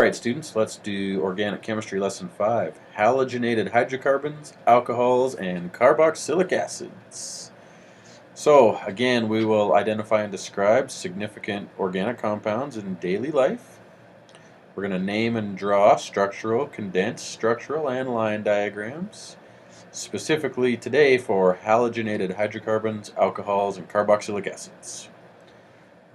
Alright students, let's do Organic Chemistry Lesson 5. Halogenated hydrocarbons, alcohols, and carboxylic acids. So again, we will identify and describe significant organic compounds in daily life. We're going to name and draw structural, condensed structural, and line diagrams. Specifically today for halogenated hydrocarbons, alcohols, and carboxylic acids.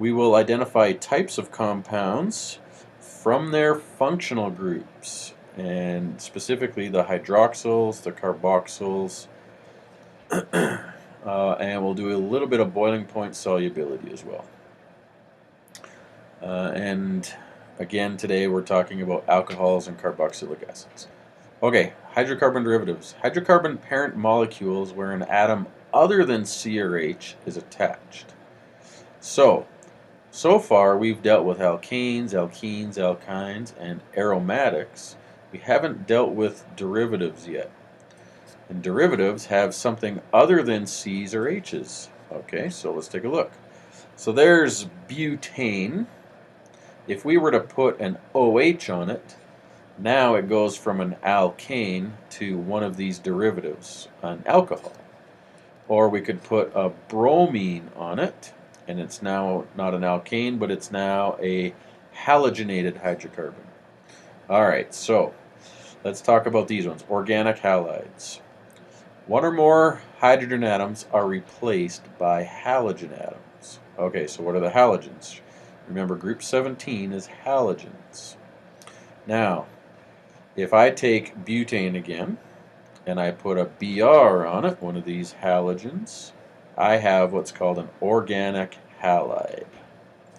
We will identify types of compounds from their functional groups, and specifically the hydroxyls, the carboxyls, and we'll do a little bit of boiling point solubility as well. And again, today we're talking about alcohols and carboxylic acids. Okay, hydrocarbon derivatives. Hydrocarbon parent molecules where an atom other than C or H is attached. So far we've dealt with alkanes, alkenes, alkynes, and aromatics. We haven't dealt with derivatives yet. And derivatives have something other than C's or H's. Okay, so let's take a look. So there's butane. If we were to put an OH on it, now it goes from an alkane to one of these derivatives, an alcohol. Or we could put a bromine on it, and it's now not an alkane, but it's now a halogenated hydrocarbon. Alright, so let's talk about these ones. Organic halides. One or more hydrogen atoms are replaced by halogen atoms. Okay, so what are the halogens? Remember, group 17 is halogens. Now, if I take butane again, and I put a Br on it, one of these halogens, I have what's called an organic halide.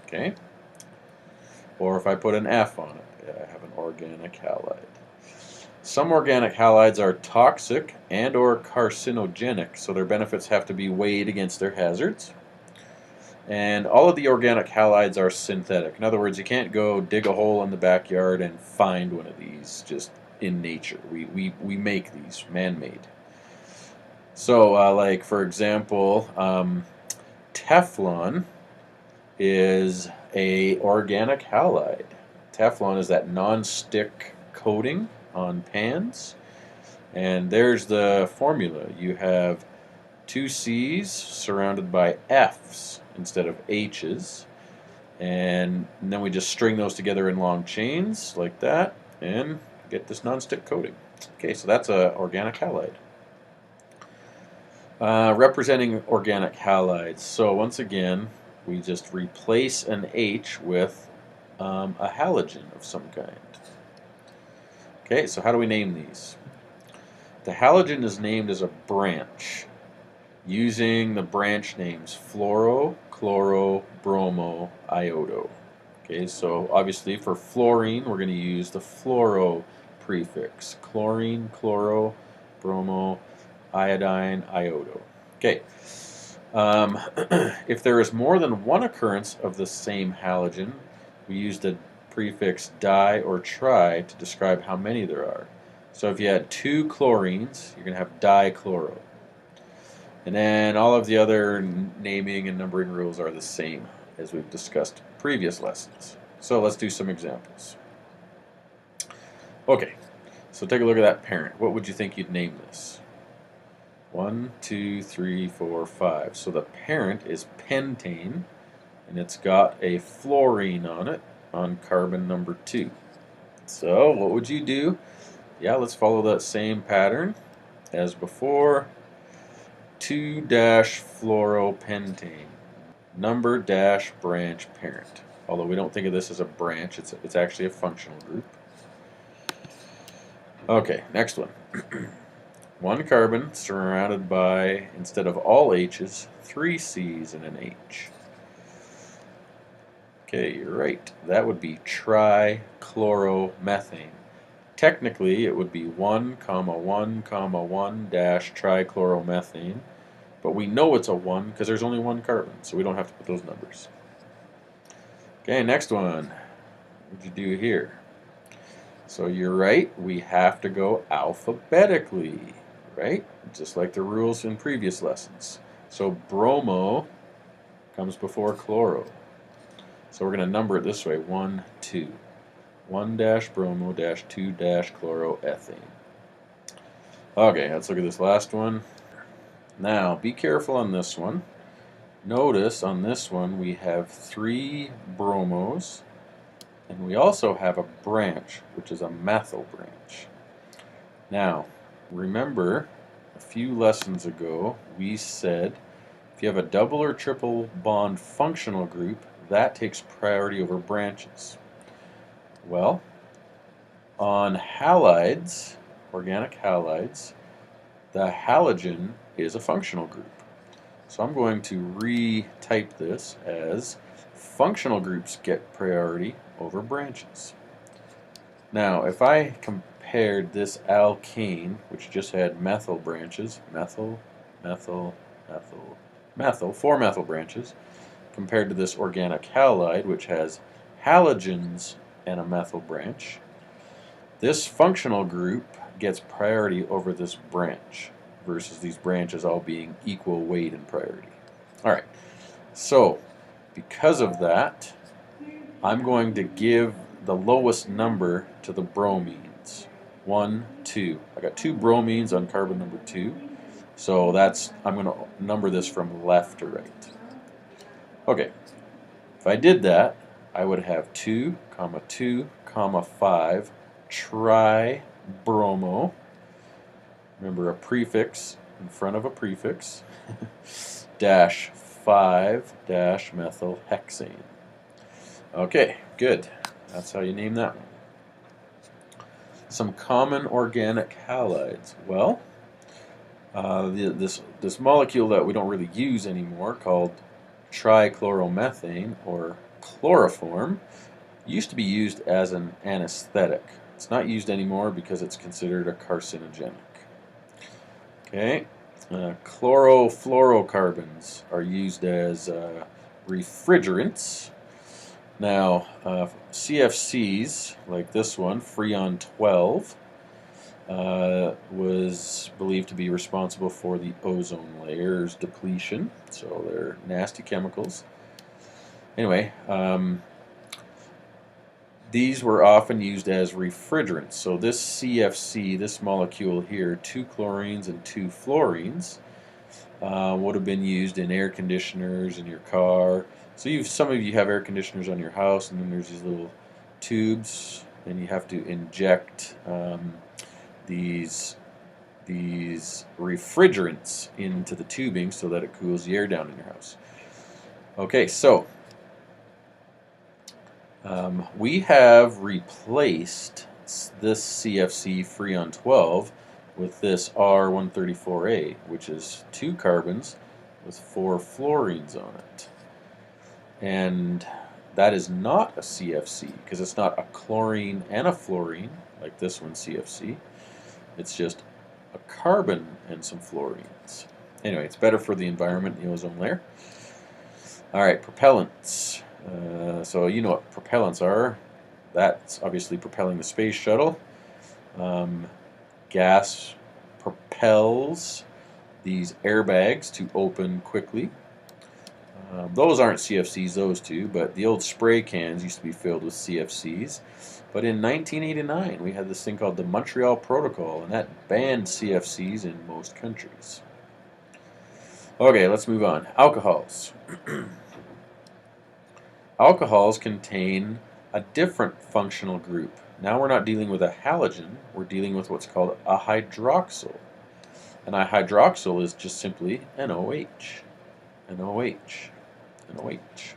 Okay? Or if I put an F on it, I have an organic halide. Some organic halides are toxic and or carcinogenic, so their benefits have to be weighed against their hazards. And all of the organic halides are synthetic. In other words, you can't go dig a hole in the backyard and find one of these just in nature. We make these man-made. So, like for example, Teflon is a organic halide. Teflon is that non-stick coating on pans, and there's the formula. You have two C's surrounded by F's instead of H's, and then we just string those together in long chains like that and get this non-stick coating. Okay, so that's an organic halide. Representing organic halides. So once again, we just replace an H with a halogen of some kind. Okay, so how do we name these? The halogen is named as a branch using the branch names fluoro, chloro, bromo, iodo. Okay, so obviously for fluorine, we're going to use the fluoro prefix. Chlorine, chloro, bromo, iodine, iodo. Okay. If there is more than one occurrence of the same halogen, we use the prefix di or tri to describe how many there are. So if you had two chlorines, you're going to have dichloro. And then all of the other naming and numbering rules are the same as we've discussed in previous lessons. So let's do some examples. Okay, so take a look at that parent. What would you think you'd name this? 1, 2, 3, 4, 5. So the parent is pentane, and it's got a fluorine on it on carbon number 2. So what would you do? Yeah, let's follow that same pattern as before. 2-fluoropentane. Number dash branch parent. Although we don't think of this as a branch, it's actually a functional group. Okay, next one. One carbon surrounded by, instead of all H's, 3 C's and an H. Okay, you're right. That would be trichloromethane. Technically, it would be 1,1,1-trichloromethane, but we know it's a 1 because there's only one carbon, so we don't have to put those numbers. Okay, next one. What would you do here? So you're right, we have to go alphabetically, right? Just like the rules in previous lessons. So bromo comes before chloro. So we're going to number it this way, 1, 2. 1-bromo-2-chloroethane. Okay, let's look at this last one. Now, be careful on this one. Notice on this one we have 3 bromos, and we also have a branch, which is a methyl branch. Now, remember, a few lessons ago, we said if you have a double or triple bond functional group, that takes priority over branches. Well, on halides, organic halides, the halogen is a functional group. So I'm going to retype this as functional groups get priority over branches. Now, if I compared this alkane, which just had methyl branches, methyl, methyl, methyl, methyl, 4 methyl branches, compared to this organic halide, which has halogens and a methyl branch, this functional group gets priority over this branch versus these branches all being equal weight and priority. Alright, so because of that, I'm going to give the lowest number to the bromines. 1, 2. I got 2 bromines on carbon number 2, so I'm going to number this from left to right. Okay, if I did that, I would have 2, 2, 5 tri-bromo. Remember, a prefix in front of a prefix, dash 5 dash methyl hexane. Okay, good. That's how you name that one. Some common organic halides. Well, this molecule that we don't really use anymore, called trichloromethane or chloroform, used to be used as an anesthetic. It's not used anymore because it's considered a carcinogenic. Okay, chlorofluorocarbons are used as refrigerants. Now, CFCs, like this one, Freon 12, was believed to be responsible for the ozone layer's depletion, so they're nasty chemicals. Anyway, these were often used as refrigerants. So this CFC, this molecule here, 2 chlorines and 2 fluorines, would have been used in air conditioners in your car. So some of you have air conditioners on your house, and then there's these little tubes, and you have to inject these refrigerants into the tubing so that it cools the air down in your house. Okay, so we have replaced this CFC Freon 12 with this R134A, which is 2 carbons with 4 fluorines on it. And that is not a CFC because it's not a chlorine and a fluorine like this one, CFC. It's just a carbon and some fluorines. Anyway, it's better for the environment, the ozone layer. Alright, propellants. So you know what propellants are. That's obviously propelling the space shuttle. Gas propels these airbags to open quickly. Those aren't CFCs, those two, but the old spray cans used to be filled with CFCs. But in 1989, we had this thing called the Montreal Protocol, and that banned CFCs in most countries. Okay, let's move on. Alcohols. Alcohols contain a different functional group. Now we're not dealing with a halogen, we're dealing with what's called a hydroxyl. And a hydroxyl is just simply an OH. An OH. An OH.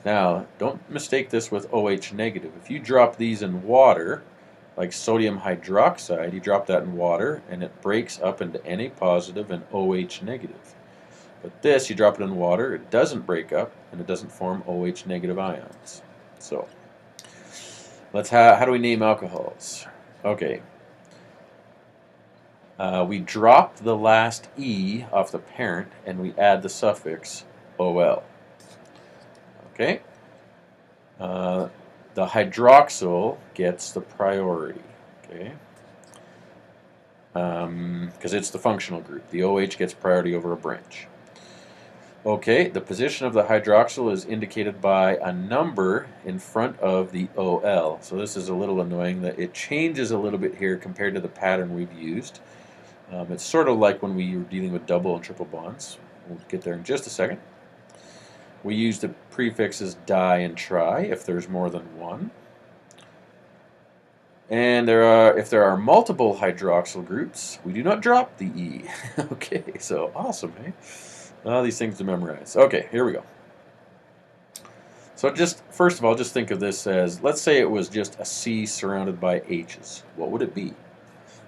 Now, don't mistake this with OH negative. If you drop these in water, like sodium hydroxide, you drop that in water and it breaks up into Na positive and OH negative. But this, you drop it in water, it doesn't break up and it doesn't form OH negative ions. So, how do we name alcohols? Okay. We drop the last E off the parent and we add the suffix OL. Okay? The hydroxyl gets the priority. Okay? Because it's the functional group. The OH gets priority over a branch. Okay, the position of the hydroxyl is indicated by a number in front of the OL. So this is a little annoying that it changes a little bit here compared to the pattern we've used. It's sort of like when we were dealing with double and triple bonds. We'll get there in just a second. We use the prefixes di and tri if there's more than one. And if there are multiple hydroxyl groups, we do not drop the E. Okay, so awesome, eh? All these things to memorize. Okay, here we go. So just, first of all, just think of this as, let's say it was just a C surrounded by H's. What would it be?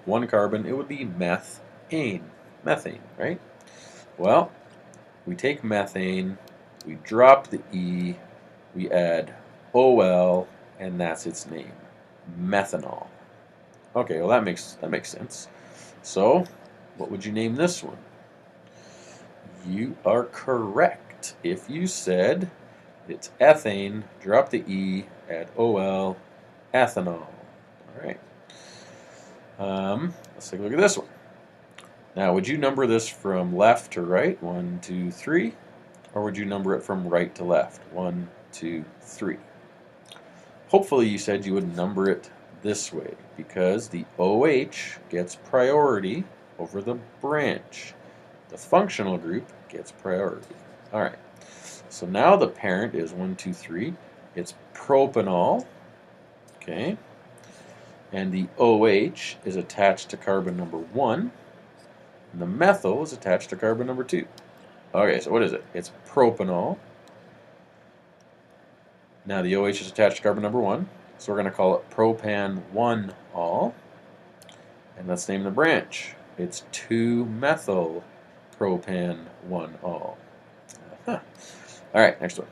One carbon, it would be methane. Methane, right? Well, we take methane, we drop the E, we add OL, and that's its name. Methanol. Okay, well that makes sense. So, what would you name this one? You are correct. If you said it's ethane, drop the E, add OL, ethanol. All right. Let's take a look at this one. Now, would you number this from left to right? 1, 2, 3. Or would you number it from right to left? 1, 2, 3. Hopefully you said you would number it this way because the OH gets priority over the branch. The functional group gets priority. All right. So now the parent is 1, 2, 3. It's propanol. Okay. And the OH is attached to carbon number 1. And the methyl is attached to carbon number 2. Okay, so what is it? It's propanol. Now the OH is attached to carbon number 1, so we're going to call it propan-1-ol. And let's name the branch. It's 2-methyl-propan-1-ol. All right, next one.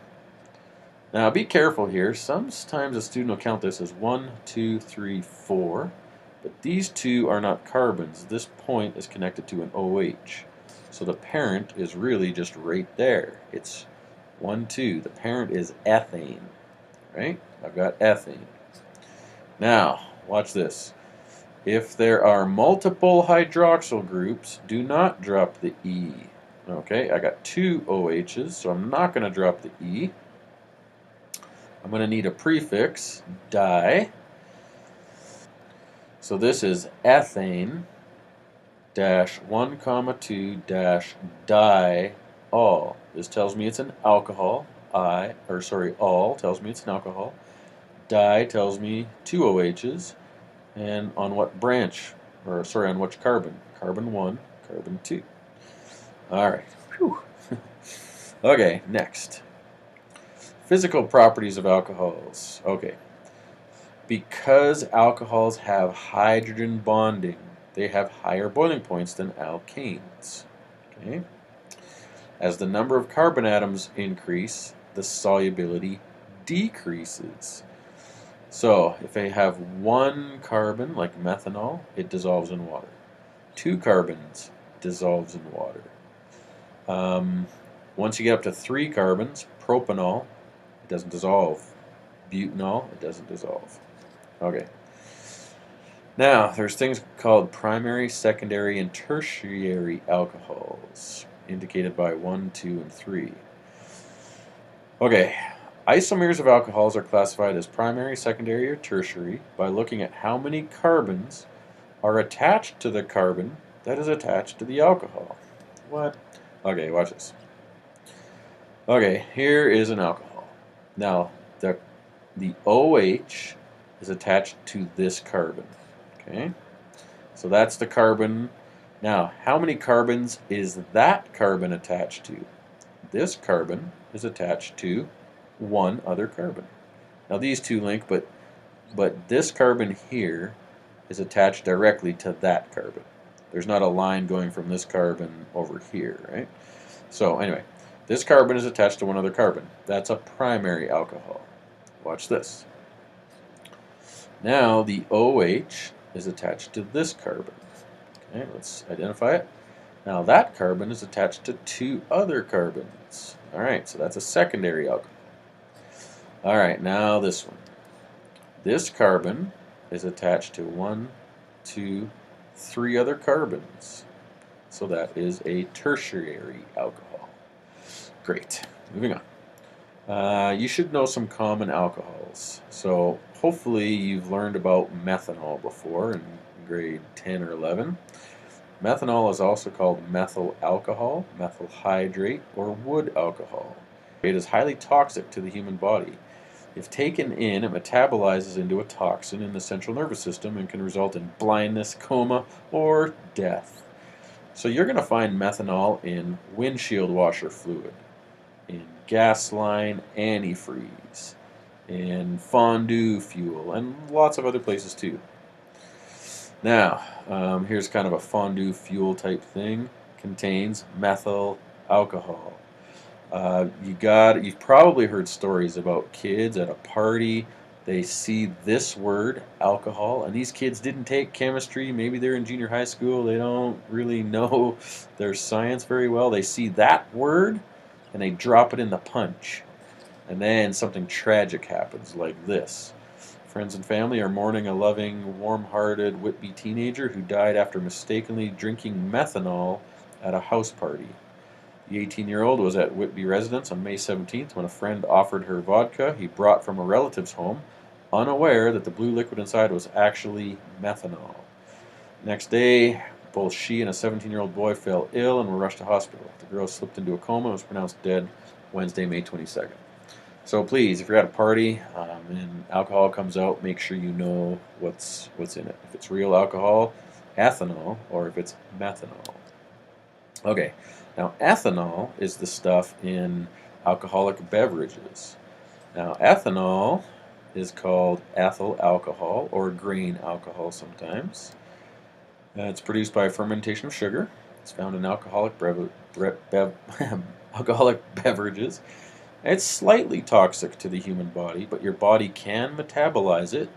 Now be careful here. Sometimes a student will count this as 1, 2, 3, 4. But these two are not carbons. This point is connected to an OH. So the parent is really just right there. It's 1, 2. The parent is ethane. Right? I've got ethane. Now, watch this. If there are multiple hydroxyl groups, do not drop the E. Okay, I got 2 OHs, so I'm not going to drop the E. I'm going to need a prefix, di. So this is ethane dash 1, 2 dash diol. This tells me it's an alcohol. Ol tells me it's an alcohol. Di tells me 2 OHs. And on what branch? On which carbon? Carbon 1, carbon 2. Alright. Okay, next. Physical properties of alcohols. Okay. Because alcohols have hydrogen bonding, they have higher boiling points than alkanes. Okay. As the number of carbon atoms increase, the solubility decreases. So, if I have 1 carbon, like methanol, it dissolves in water. 2 carbons dissolves in water. Once you get up to 3 carbons, propanol, it doesn't dissolve. Butanol, it doesn't dissolve. Okay. Now, there's things called primary, secondary, and tertiary alcohols, indicated by 1, 2, and 3. Okay, isomers of alcohols are classified as primary, secondary, or tertiary by looking at how many carbons are attached to the carbon that is attached to the alcohol. What? Okay, watch this. Okay, here is an alcohol. Now, the OH is attached to this carbon. Okay, so that's the carbon. Now, how many carbons is that carbon attached to? This carbon is attached to 1 other carbon. Now these two link, but this carbon here is attached directly to that carbon. There's not a line going from this carbon over here, right? So anyway, this carbon is attached to 1 other carbon. That's a primary alcohol. Watch this. Now the OH is attached to this carbon. Okay, let's identify it. Now that carbon is attached to 2 other carbons. Alright, so that's a secondary alcohol. Alright, now this one. This carbon is attached to 1, 2, 3 other carbons. So that is a tertiary alcohol. Great. Moving on. You should know some common alcohols. So hopefully you've learned about methanol before in grade 10 or 11. Methanol is also called methyl alcohol, methyl hydrate, or wood alcohol. It is highly toxic to the human body. If taken in, it metabolizes into a toxin in the central nervous system and can result in blindness, coma, or death. So you're going to find methanol in windshield washer fluid, in gas line antifreeze, in fondue fuel, and lots of other places too. Now, here's kind of a fondue fuel type thing. Contains methyl alcohol. You've probably heard stories about kids at a party. They see this word, alcohol, and these kids didn't take chemistry. Maybe they're in junior high school. They don't really know their science very well. They see that word, and they drop it in the punch. And then something tragic happens, like this. Friends and family are mourning a loving, warm-hearted Whitby teenager who died after mistakenly drinking methanol at a house party. The 18-year-old was at Whitby residence on May 17th when a friend offered her vodka he brought from a relative's home, unaware that the blue liquid inside was actually methanol. Next day, both she and a 17-year-old boy fell ill and were rushed to hospital. The girl slipped into a coma and was pronounced dead Wednesday, May 22nd. So please, if you're at a party and alcohol comes out, make sure you know what's in it. If it's real alcohol, ethanol, or if it's methanol. Okay, now ethanol is the stuff in alcoholic beverages. Now ethanol is called ethyl alcohol or grain alcohol sometimes. It's produced by fermentation of sugar. It's found in alcoholic alcoholic beverages. It's slightly toxic to the human body, but your body can metabolize it.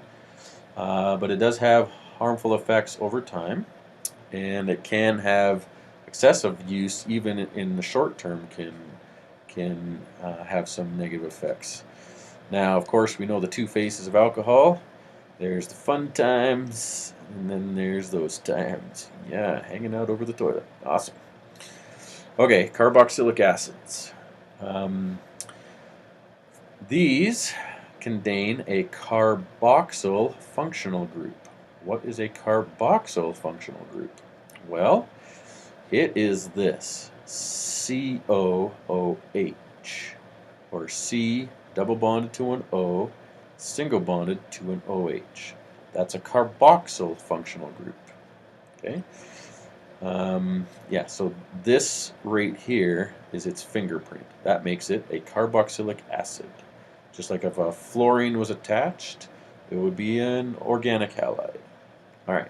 But it does have harmful effects over time, and it can have excessive use, even in the short term, can have some negative effects. Now, of course, we know the two faces of alcohol. There's the fun times, and then there's those times. Yeah, hanging out over the toilet. Awesome. Okay, carboxylic acids. These contain a carboxyl functional group. What is a carboxyl functional group? Well, it is this, COOH, or C double bonded to an O, single bonded to an OH. That's a carboxyl functional group. Okay. Yeah, so this right here is its fingerprint. That makes it a carboxylic acid. Just like if a fluorine was attached, it would be an organic halide. All right.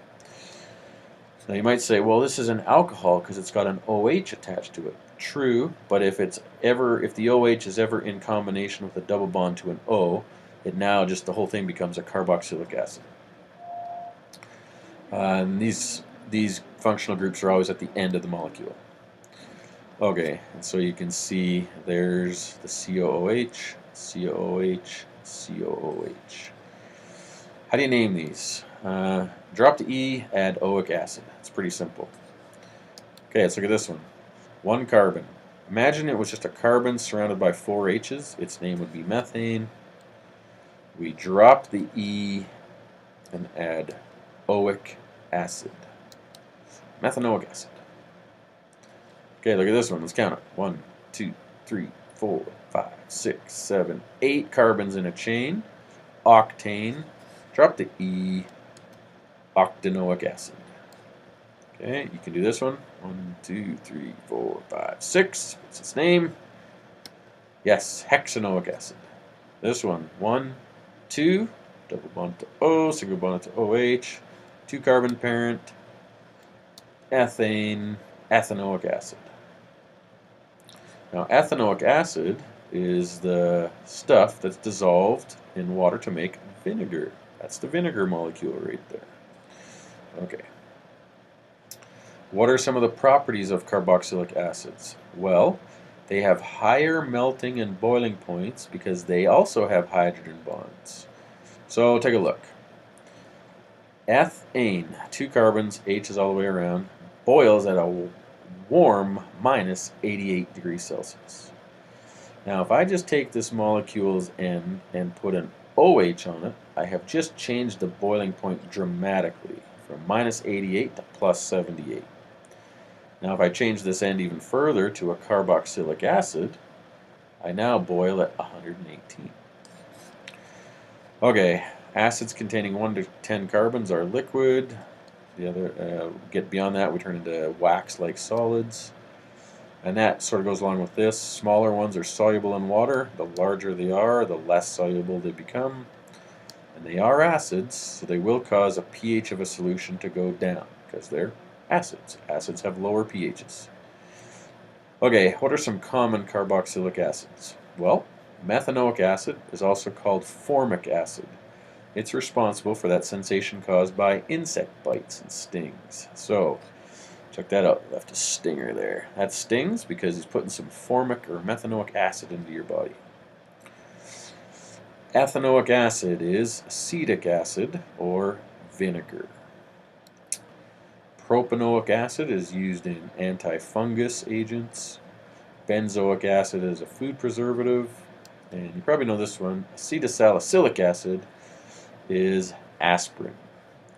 Now you might say, well, this is an alcohol because it's got an OH attached to it. True, but if the OH is ever in combination with a double bond to an O, the whole thing becomes a carboxylic acid. And these functional groups are always at the end of the molecule. Okay, and so you can see there's the COOH, COOH, COOH. How do you name these? Drop the E, add oic acid. It's pretty simple. Okay, let's look at this one. One carbon. Imagine it was just a carbon surrounded by 4 H's. Its name would be methane. We drop the E and add oic acid. Methanoic acid. Okay, look at this one. Let's count it. 1, 2, 3, 4, 5, 6, 7, 8 carbons in a chain. Octane. Drop the E. Octanoic acid. Okay, you can do this one. 1, 2, 3, 4, 5, 6. What's its name? Yes, hexanoic acid. This one. 1, 2. Double bond to O. Single bond to OH. 2 carbon parent. Ethane. Ethanoic acid. Now, ethanoic acid is the stuff that's dissolved in water to make vinegar. That's the vinegar molecule right there. Okay. What are some of the properties of carboxylic acids? Well, they have higher melting and boiling points because they also have hydrogen bonds. So take a look. Ethane, 2 carbons, H is all the way around, boils at a warm minus 88 degrees Celsius. Now, if I just take this molecule's end and put an OH on it, I have just changed the boiling point dramatically from -88 to +78. Now, if I change this end even further to a carboxylic acid, I now boil at 118. Okay, acids containing 1 to 10 carbons are liquid. The other, get beyond that, we turn into wax-like solids. And that sort of goes along with this. Smaller ones are soluble in water. The larger they are, the less soluble they become. And they are acids, so they will cause a pH of a solution to go down because they're acids. Acids have lower pHs. Okay, what are some common carboxylic acids? Well, methanoic acid is also called formic acid. It's responsible for that sensation caused by insect bites and stings. So, check that out. Left a stinger there. That stings because he's putting some formic or methanoic acid into your body. Ethanoic acid is acetic acid or vinegar. Propanoic acid is used in antifungus agents. Benzoic acid is a food preservative. And you probably know this one. Acetylsalicylic acid is aspirin.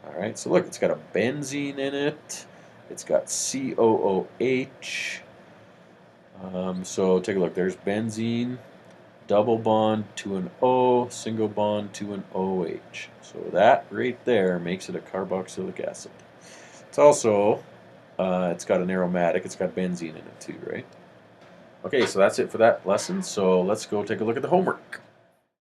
Alright, so look, it's got a benzene in it. It's got COOH. So take a look. There's benzene, double bond to an O, single bond to an OH. So that right there makes it a carboxylic acid. It's also, it's got an aromatic. It's got benzene in it too, right? Okay, so that's it for that lesson. So let's go take a look at the homework.